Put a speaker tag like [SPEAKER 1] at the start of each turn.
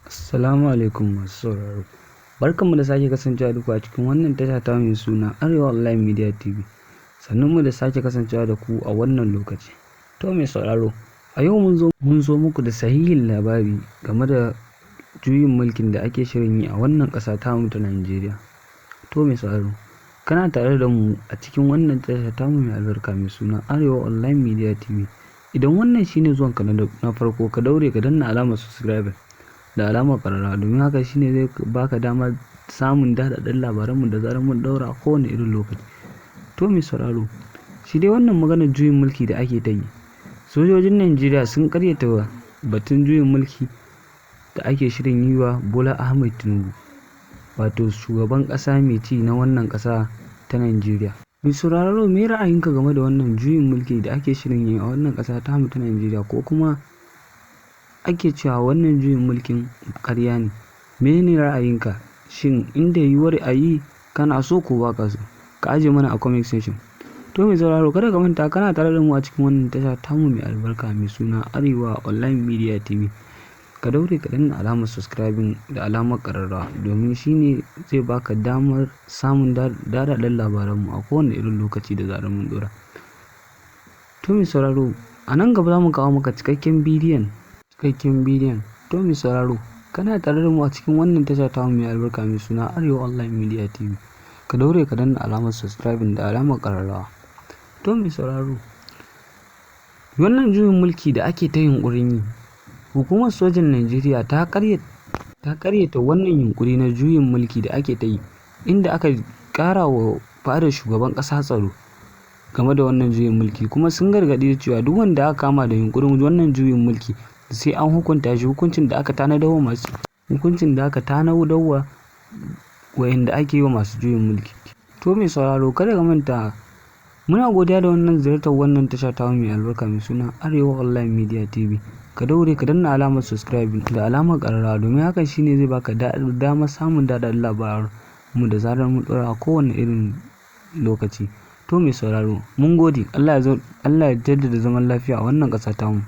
[SPEAKER 1] Assalamu alaikum masu sauraro. Barkanmu da sake kasancewa da ku a cikin wannan tasha ta mai suna Arewa Online Media TV. Sannunmu da sake kasancewa da ku a wannan lokaci. To mai sauraro, a yau mun zo muku da sahihin labari game da juyin mulkin da ake shirin yi a wannan ƙasa tamu ta Najeriya. To mai sauraro, kana tare da mu a cikin wannan tasha tamu mai albarka mai suna Arewa Online Media TV. Idan wannan shine zuwanka na farko, ka daure ka danna alamar subscribe da alamar ƙararrawa, domin haka shine zai baka damar samun daɗaɗɗen labaranmu da zarar mun ɗaura a kowane irin lokaci. To mai sauraro, shi dai wannan maganar juyin mulki da ake ta yi, sojojin Najeriya sun karyata batun juyin mulki da ake shirin yi wa Bola Ahmed Tinubu, wato shugaban ƙasa mai ci na wannan ƙasa ta Najeriya. Mai sauraro, me ra'ayinka game da wannan juyin mulki da ake shirin yi a wannan ƙasa tamu ta Najeriya, ko kuma ake cewa wannan juyin mulkin ƙarya ne? Menene ra'ayinka? Shin inda yiwuwar a yi, kana so ko ba ka so? Ka aje mana a comment section. To mai sauraro, kada ka manta kana tare da mu a cikin wannan tasha tamu mai albarka mai suna Arewa Online Media TV. Ka daure ka danna alamar subscribing da alamar ƙararrawa, domin shine zai baka damar samun daɗaɗɗen labaranmu a kowane irin lokaci da zarar mun ɗora. To mai sauraro, a nan gaba za mu kawo maka cikakken bidiyon. To mai sauraro, kana tare da mu a cikin wannan tasha tamu mai albarka mai suna Arewa Online Media TV. Ka daure ka danna alamar subscribing da alamar ƙararrawa. To mai sauraro, wannan juyin mulki da ake ta yunƙurin yi, hukumar sojan Najeriya ta karyata wannan yunƙuri na juyin mulki da ake ta yi, inda aka ƙara wa fadar shugaban ƙasa tsaro game da wannan juyin mulki, kuma sun gargaɗi da cewa duk wanda aka kama da yunƙurin wannan juyin mulki sai an hukunta shi hukuncin da aka tanadar wa wa'inda ake yi wa masu juyin mulki. To mai sauraro, kada ka manta, muna godiya da wannan ziyartar wannan tasha ta mai albarka mai suna Arewa Online Media TV. Ka daure ka danna alamar subscribing da alamar ƙararrawa, domin hakan shine zai baka damar samun daɗaɗɗen labaran mu da zarar mun ɗora a kowane irin lokaci. To mai sauraro, mun gode. Allah ya jaddada zaman lafiya a wannan ƙasa tamu.